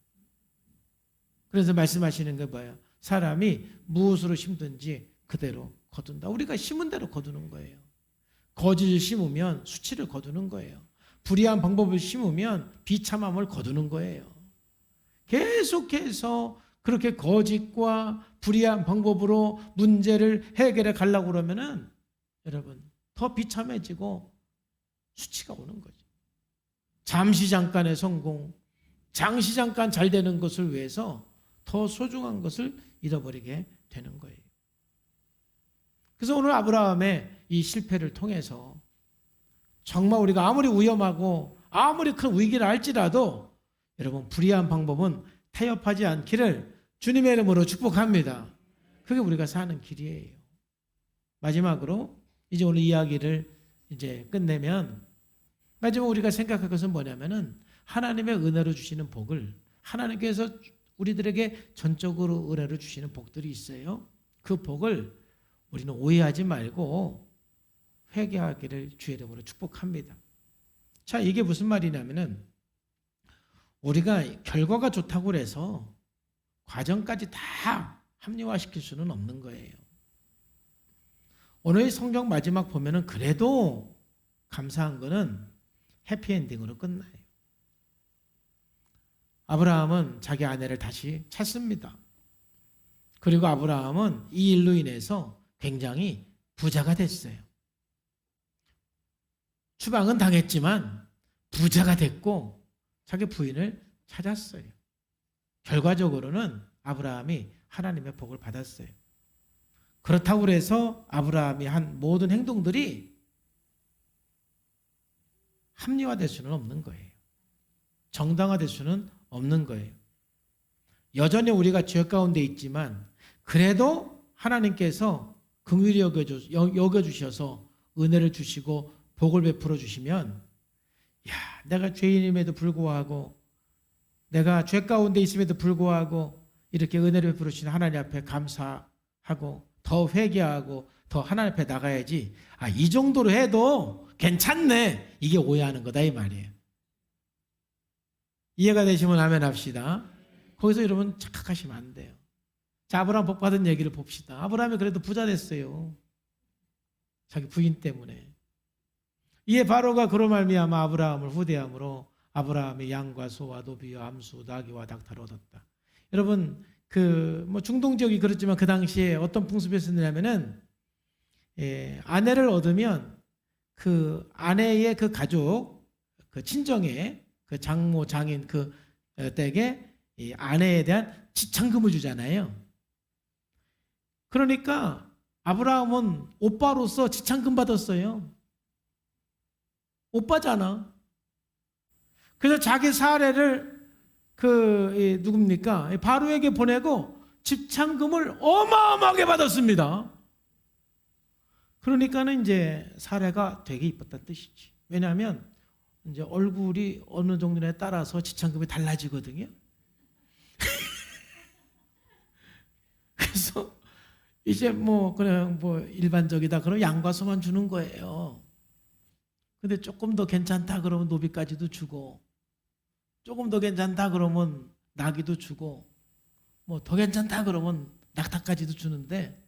그래서 말씀하시는 게 뭐예요? 사람이 무엇으로 심든지 그대로 거둔다. 우리가 심은 대로 거두는 거예요. 거짓을 심으면 수치를 거두는 거예요. 불의한 방법을 심으면 비참함을 거두는 거예요. 계속해서 그렇게 거짓과 불의한 방법으로 문제를 해결해 가려고 그러면은 여러분 더 비참해지고 수치가 오는 거죠. 잠시 잠깐의 성공, 잠시 잠깐 잘 되는 것을 위해서 더 소중한 것을 잃어버리게 되는 거예요. 그래서 오늘 아브라함의 이 실패를 통해서 정말 우리가 아무리 위험하고 아무리 큰 위기를 알지라도 여러분 불의한 방법은 타협하지 않기를 주님의 이름으로 축복합니다. 그게 우리가 사는 길이에요. 마지막으로 이제 오늘 이야기를 이제 끝내면 마지막 우리가 생각할 것은 뭐냐면은 하나님의 은혜로 주시는 복을 하나님께서 우리들에게 전적으로 은혜를 주시는 복들이 있어요. 그 복을 우리는 오해하지 말고 회개하기를 주의 이름으로 축복합니다. 자, 이게 무슨 말이냐면은 우리가 결과가 좋다고 해서 과정까지 다 합리화시킬 수는 없는 거예요. 오늘 성경 마지막 보면은 그래도 감사한 거는 해피엔딩으로 끝나요. 아브라함은 자기 아내를 다시 찾습니다. 그리고 아브라함은 이 일로 인해서 굉장히 부자가 됐어요. 추방은 당했지만 부자가 됐고 자기 부인을 찾았어요. 결과적으로는 아브라함이 하나님의 복을 받았어요. 그렇다고 해서 아브라함이 한 모든 행동들이 합리화될 수는 없는 거예요. 정당화될 수는 없는 거예요. 여전히 우리가 죄 가운데 있지만 그래도 하나님께서 긍휼히 여겨주셔서 은혜를 주시고 복을 베풀어 주시면 내가 죄인임에도 불구하고 내가 죄 가운데 있음에도 불구하고 이렇게 은혜를 베풀어 주시는 하나님 앞에 감사하고 더 회개하고 더 하나님 앞에 나가야지. 이 정도로 해도 괜찮네. 이게 오해하는 거다 이 말이에요. 이해가 되시면 아멘 합시다. 거기서 여러분 착각하시면 안 돼요. 자, 아브라함 복 받은 얘기를 봅시다. 아브라함이 그래도 부자 됐어요. 자기 부인 때문에. 이에 바로가 그로 말미암아 아브라함을 후대함으로 아브라함이 양과 소와 노비와 암수 나귀와 닭탈을 얻었다. 여러분 중동 지역이 그렇지만 그 당시에 어떤 풍습이었냐면은 아내를 얻으면 그 아내의 그 가족 그 친정에 그 장모 장인 그 댁에 이 아내에 대한 지참금을 주잖아요. 그러니까 아브라함은 오빠로서 지참금 받았어요. 오빠잖아. 그래서 자기 사례를 누굽니까? 바로에게 보내고 지참금을 어마어마하게 받았습니다. 그러니까는 이제 사례가 되게 이뻤다는 뜻이지. 왜냐하면 이제 얼굴이 어느 정도에 따라서 지참금이 달라지거든요. 그래서 이제 그냥 일반적이다 그러면 양과 소만 주는 거예요. 근데 조금 더 괜찮다 그러면 노비까지도 주고, 조금 더 괜찮다 그러면 나귀도 주고, 더 괜찮다 그러면 낙타까지도 주는데,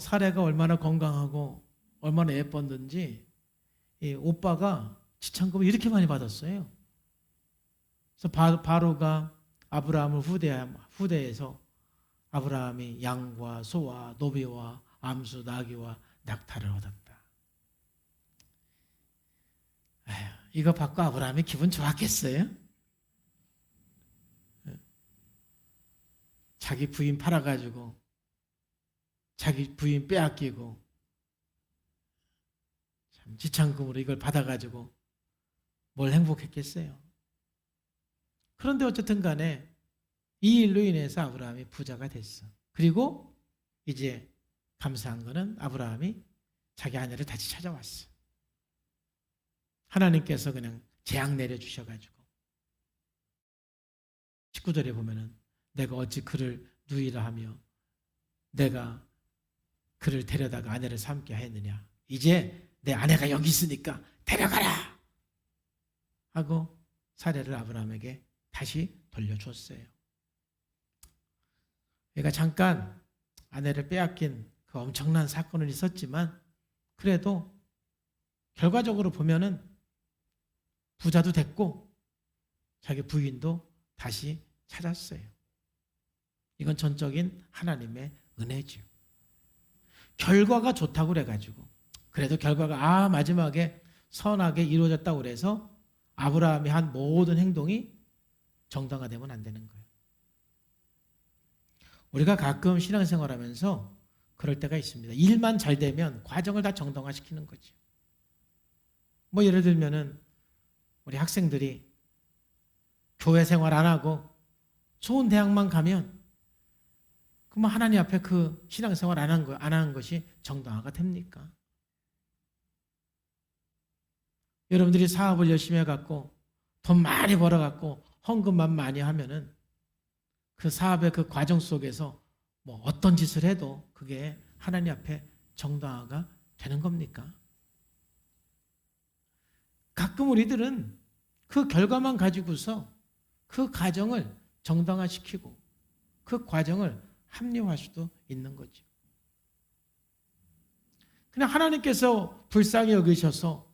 사례가 얼마나 건강하고 얼마나 예뻤는지 이 오빠가 지참금을 이렇게 많이 받았어요. 그래서 바로가 아브라함을 후대해서 아브라함이 양과 소와 노비와 암수 나귀와 낙타를 얻었다. 이거 받고 아브라함이 기분 좋았겠어요? 자기 부인 팔아가지고 자기 부인 빼앗기고 참 지참금으로 이걸 받아가지고 뭘 행복했겠어요? 그런데 어쨌든 간에 이 일로 인해서 아브라함이 부자가 됐어. 그리고 이제 감사한 거는 아브라함이 자기 아내를 다시 찾아왔어. 하나님께서 그냥 재앙 내려주셔가지고 19절에 보면은 내가 어찌 그를 누이라 하며 내가 그를 데려다가 아내를 삼게 하였느냐. 이제 내 아내가 여기 있으니까 데려가라 하고 사례를 아브라함에게 다시 돌려줬어요. 그러니까 잠깐 아내를 빼앗긴 그 엄청난 사건은 있었지만 그래도 결과적으로 보면은 부자도 됐고 자기 부인도 다시 찾았어요. 이건 전적인 하나님의 은혜죠. 결과가 좋다고 그래가지고 그래도 결과가 마지막에 선하게 이루어졌다고 그래서 아브라함이 한 모든 행동이 정당화되면 안 되는 거예요. 우리가 가끔 신앙생활하면서 그럴 때가 있습니다. 일만 잘 되면 과정을 다 정당화시키는 거죠. 예를 들면은 우리 학생들이 교회 생활 안 하고 좋은 대학만 가면 그럼 하나님 앞에 그 신앙생활 안 하는 것이 정당화가 됩니까? 여러분들이 사업을 열심히 해갖고 돈 많이 벌어갖고 헌금만 많이 하면은 그 사업의 그 과정 속에서 뭐 어떤 짓을 해도 그게 하나님 앞에 정당화가 되는 겁니까? 가끔 우리들은 그 결과만 가지고서 그 과정을 정당화시키고 그 과정을 합리화할 수도 있는 거죠. 그냥 하나님께서 불쌍히 여기셔서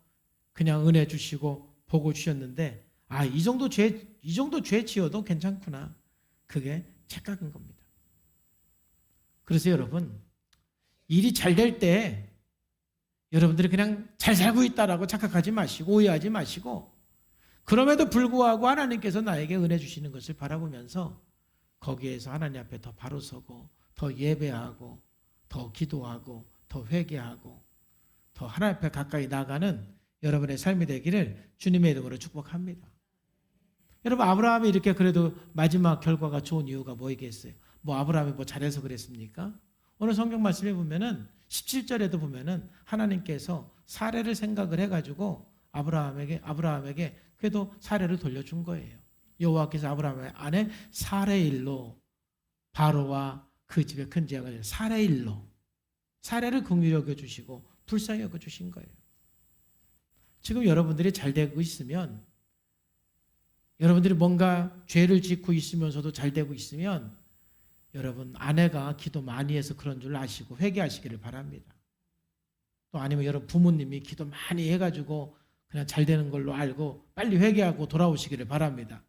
그냥 은혜 주시고 복을 주셨는데 이 정도 죄 지어도 괜찮구나. 그게 착각인 겁니다. 그래서 여러분, 일이 잘 될 때 여러분들이 그냥 잘 살고 있다라고 착각하지 마시고 오해하지 마시고 그럼에도 불구하고 하나님께서 나에게 은혜 주시는 것을 바라보면서 거기에서 하나님 앞에 더 바로 서고 더 예배하고 더 기도하고 더 회개하고 더 하나님 앞에 가까이 나가는 여러분의 삶이 되기를 주님의 이름으로 축복합니다. 여러분, 아브라함이 이렇게 그래도 마지막 결과가 좋은 이유가 뭐이겠어요? 뭐 아브라함이 뭐 잘해서 그랬습니까? 오늘 성경 말씀에 보면은 17절에도 보면은 하나님께서 사례를 생각을 해가지고 아브라함에게 그래도 사례를 돌려준 거예요. 여호와께서 아브라함의 아내 사레의 일로 바로와 그 집의 큰 재앙을 사레의 일로 사례를 긍휼히 여겨주시고 불쌍히 여겨주신 거예요. 지금 여러분들이 잘 되고 있으면 여러분들이 뭔가 죄를 짓고 있으면서도 잘 되고 있으면 여러분 아내가 기도 많이 해서 그런 줄 아시고 회개하시기를 바랍니다. 또 아니면 여러분 부모님이 기도 많이 해가지고 그냥 잘 되는 걸로 알고 빨리 회개하고 돌아오시기를 바랍니다.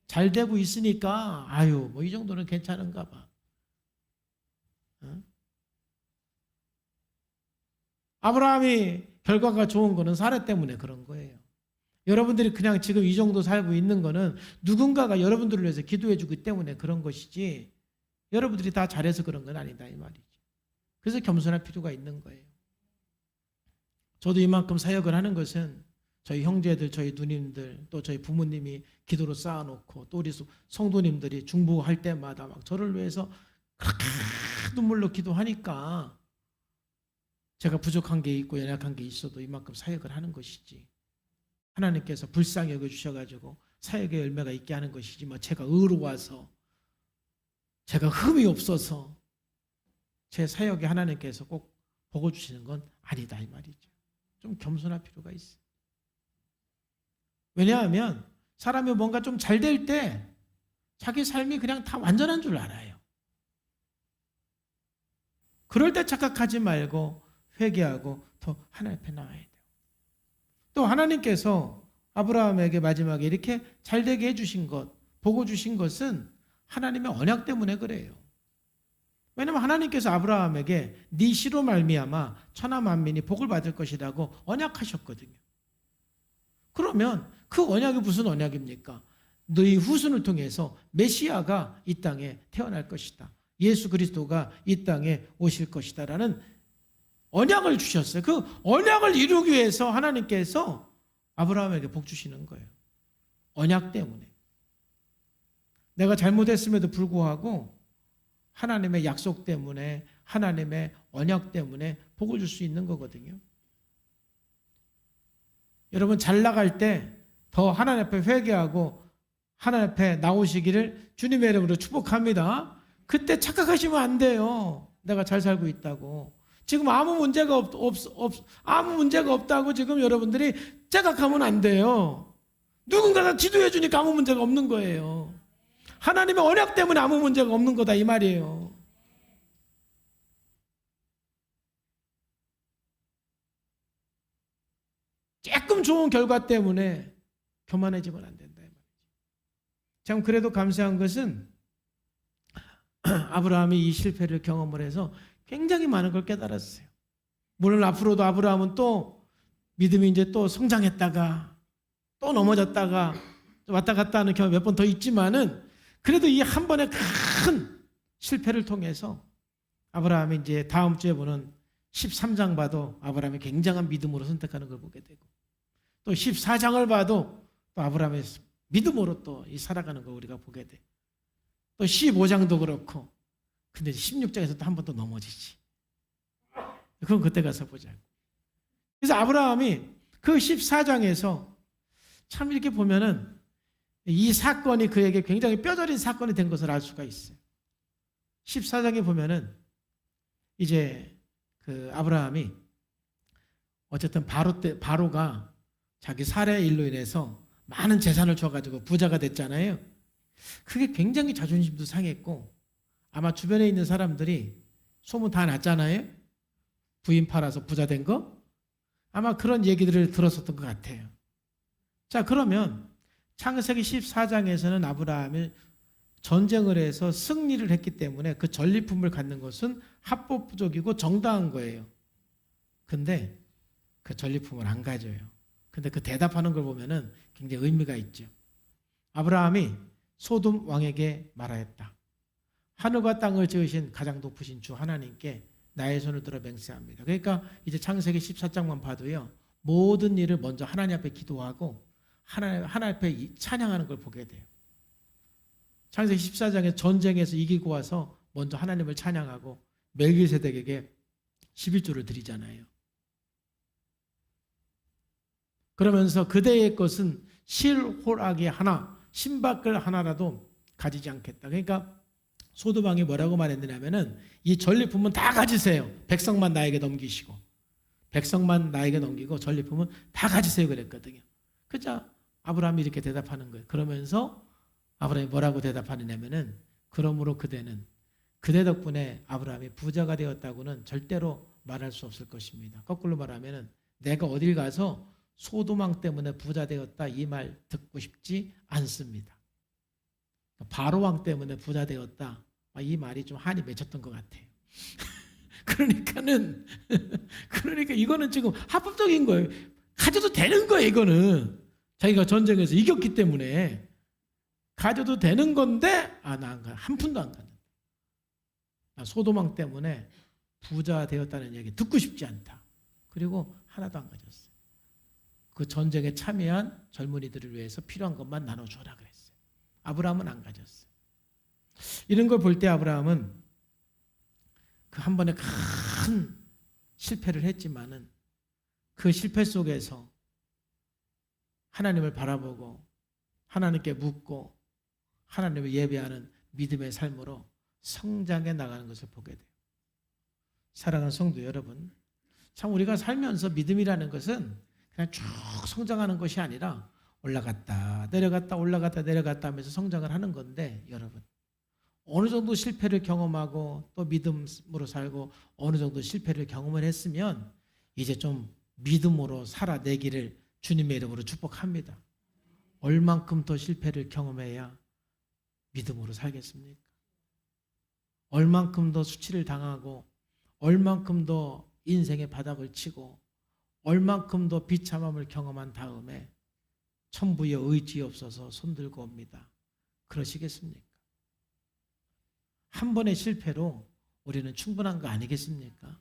잘 되고 있으니까 뭐 이 정도는 괜찮은가 봐. 아브라함이 결과가 좋은 거는 사례 때문에 그런 거예요. 여러분들이 그냥 지금 이 정도 살고 있는 거는 누군가가 여러분들을 위해서 기도해 주기 때문에 그런 것이지 여러분들이 다 잘해서 그런 건 아니다 이 말이죠. 그래서 겸손할 필요가 있는 거예요. 저도 이만큼 사역을 하는 것은 저희 형제들, 저희 누님들, 또 저희 부모님이 기도로 쌓아놓고 또 우리 성도님들이 중보할 때마다 막 저를 위해서 그렇게 눈물로 기도하니까 제가 부족한 게 있고 연약한 게 있어도 이만큼 사역을 하는 것이지 하나님께서 불쌍히 여겨주셔가지고 사역의 열매가 있게 하는 것이지 뭐 제가 의로워서 제가 흠이 없어서 제 사역에 하나님께서 꼭 복을 주시는 건 아니다 이 말이죠. 좀 겸손할 필요가 있어요. 왜냐하면 사람이 뭔가 좀 잘 될 때 자기 삶이 그냥 다 완전한 줄 알아요. 그럴 때 착각하지 말고 회개하고 더 하나님 앞에 나와야 돼요. 또 하나님께서 아브라함에게 마지막에 이렇게 잘 되게 해주신 것, 복을 주신 것은 하나님의 언약 때문에 그래요. 왜냐하면 하나님께서 아브라함에게 네 씨로 말미암아 천하 만민이 복을 받을 것이라고 언약하셨거든요. 그러면 그 언약이 무슨 언약입니까? 너희 후손을 통해서 메시아가 이 땅에 태어날 것이다. 예수 그리스도가 이 땅에 오실 것이다 라는 언약을 주셨어요. 그 언약을 이루기 위해서 하나님께서 아브라함에게 복 주시는 거예요. 언약 때문에. 내가 잘못했음에도 불구하고 하나님의 약속 때문에 하나님의 언약 때문에 복을 줄 수 있는 거거든요. 여러분 잘 나갈 때 더 하나님 앞에 회개하고 하나님 앞에 나오시기를 주님의 이름으로 축복합니다. 그때 착각하시면 안 돼요. 내가 잘 살고 있다고. 지금 아무 문제가 없다고 지금 여러분들이 착각하면 안 돼요. 누군가가 기도해 주니까 아무 문제가 없는 거예요. 하나님의 언약 때문에 아무 문제가 없는 거다 이 말이에요. 조금 좋은 결과 때문에 교만해지면 안 된다 이 말이죠. 참 그래도 감사한 것은 아브라함이 이 실패를 경험을 해서 굉장히 많은 걸 깨달았어요. 물론 앞으로도 아브라함은 또 믿음이 이제 또 성장했다가 또 넘어졌다가 왔다 갔다 하는 경험이 몇 번 더 있지만은 그래도 이 한 번의 큰 실패를 통해서 아브라함이 이제 다음 주에 보는 13장 봐도 아브라함이 굉장한 믿음으로 선택하는 걸 보게 되고 또 14장을 봐도 또 아브라함의 믿음으로 또 이 살아가는 걸 우리가 보게 돼. 또 15장도 그렇고 근데 16장에서 또 한 번 더 넘어지지. 그건 그때 가서 보자고. 그래서 아브라함이 그 14장에서 참 이렇게 보면은 이 사건이 그에게 굉장히 뼈저린 사건이 된 것을 알 수가 있어요. 14장에 보면은 이제 그 아브라함이 어쨌든 바로가 자기 살해 일로 인해서 많은 재산을 줘가지고 부자가 됐잖아요. 그게 굉장히 자존심도 상했고 아마 주변에 있는 사람들이 소문 다 났잖아요. 부인 팔아서 부자 된 거. 아마 그런 얘기들을 들었었던 것 같아요. 자, 그러면 창세기 14장에서는 아브라함이 전쟁을 해서 승리를 했기 때문에 그 전리품을 갖는 것은 합법적이고 정당한 거예요. 근데 그 전리품을 안 가져요. 근데 그 대답하는 걸 보면은 굉장히 의미가 있죠. 아브라함이 소돔 왕에게 말하였다. 하늘과 땅을 지으신 가장 높으신 주 하나님께 나의 손을 들어 맹세합니다. 그러니까 이제 창세기 14장만 봐도요. 모든 일을 먼저 하나님 앞에 기도하고 하나님 앞에 찬양하는 걸 보게 돼요. 창세기 14장에 전쟁에서 이기고 와서 먼저 하나님을 찬양하고 멜기세덱에게 11조를 드리잖아요. 그러면서 그대의 것은 실홀하게 하나, 신박을 하나라도 가지지 않겠다. 그러니까 소돔왕이 뭐라고 말했느냐면은 이 전리품은 다 가지세요. 백성만 나에게 넘기시고. 백성만 나에게 넘기고 전리품은 다 가지세요 그랬거든요. 그죠? 아브라함이 이렇게 대답하는 거예요. 그러면서 아브라함이 뭐라고 대답하느냐면은 그러므로 그대는 그대 덕분에 아브라함이 부자가 되었다고는 절대로 말할 수 없을 것입니다. 거꾸로 말하면은 내가 어딜 가서 소돔왕 때문에 부자 되었다 이 말 듣고 싶지 않습니다. 바로왕 때문에 부자 되었다 이 말이 좀 한이 맺혔던 것 같아요. 그러니까 이거는 지금 합법적인 거예요. 가져도 되는 거예요. 이거는 자기가 전쟁에서 이겼기 때문에 가져도 되는 건데 나 안 가. 한 푼도 안 간다. 나 소돔왕 때문에 부자 되었다는 얘기 듣고 싶지 않다. 그리고 하나도 안 가졌어요. 그 전쟁에 참여한 젊은이들을 위해서 필요한 것만 나눠주라 그랬어요. 아브라함은 안 가졌어요. 이런 걸 볼 때 아브라함은 그 한 번에 큰 실패를 했지만은 그 실패 속에서 하나님을 바라보고 하나님께 묻고 하나님을 예배하는 믿음의 삶으로 성장해 나가는 것을 보게 돼요. 사랑하는 성도 여러분, 참 우리가 살면서 믿음이라는 것은 그냥 쭉 성장하는 것이 아니라 올라갔다 내려갔다 올라갔다 내려갔다 하면서 성장을 하는 건데 여러분 어느 정도 실패를 경험하고 또 믿음으로 살고 어느 정도 실패를 경험을 했으면 이제 좀 믿음으로 살아내기를 주님의 이름으로 축복합니다. 얼만큼 더 실패를 경험해야 믿음으로 살겠습니까? 얼만큼 더 수치를 당하고 얼만큼 더 인생의 바닥을 치고 얼만큼 더 비참함을 경험한 다음에 천부의 의지 없어서 손들고 옵니다. 그러시겠습니까? 한 번의 실패로 우리는 충분한 거 아니겠습니까?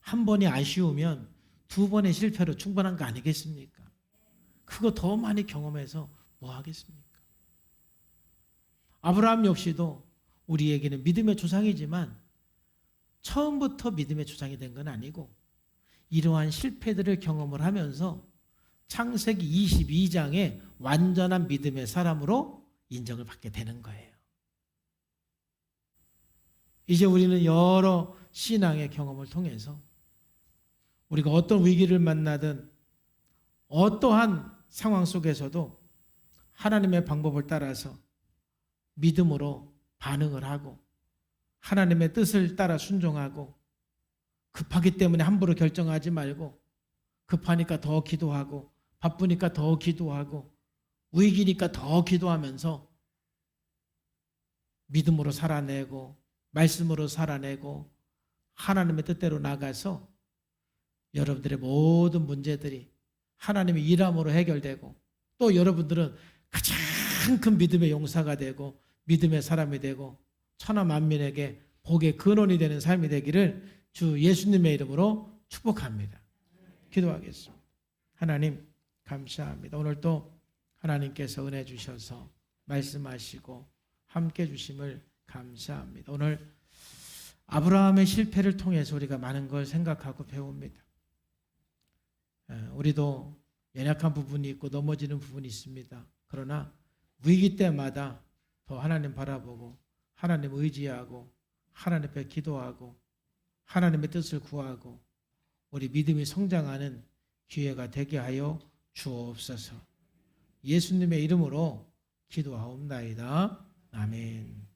한 번이 아쉬우면 두 번의 실패로 충분한 거 아니겠습니까? 그거 더 많이 경험해서 뭐 하겠습니까? 아브라함 역시도 우리에게는 믿음의 조상이지만 처음부터 믿음의 조상이 된 건 아니고 이러한 실패들을 경험을 하면서 창세기 22장에 완전한 믿음의 사람으로 인정을 받게 되는 거예요. 이제 우리는 여러 신앙의 경험을 통해서 우리가 어떤 위기를 만나든 어떠한 상황 속에서도 하나님의 방법을 따라서 믿음으로 반응을 하고 하나님의 뜻을 따라 순종하고 급하기 때문에 함부로 결정하지 말고 급하니까 더 기도하고 바쁘니까 더 기도하고 위기니까 더 기도하면서 믿음으로 살아내고 말씀으로 살아내고 하나님의 뜻대로 나가서 여러분들의 모든 문제들이 하나님의 일함으로 해결되고 또 여러분들은 가장 큰 믿음의 용사가 되고 믿음의 사람이 되고 천하 만민에게 복의 근원이 되는 삶이 되기를 주 예수님의 이름으로 축복합니다. 기도하겠습니다. 하나님 감사합니다. 오늘 또 하나님께서 은혜 주셔서 말씀하시고 함께 주심을 감사합니다. 오늘 아브라함의 실패를 통해서 우리가 많은 걸 생각하고 배웁니다. 우리도 연약한 부분이 있고 넘어지는 부분이 있습니다. 그러나 위기 때마다 더 하나님 바라보고 하나님 의지하고 하나님 앞에 기도하고 하나님의 뜻을 구하고 우리 믿음이 성장하는 기회가 되게 하여 주옵소서. 예수님의 이름으로 기도하옵나이다. 아멘.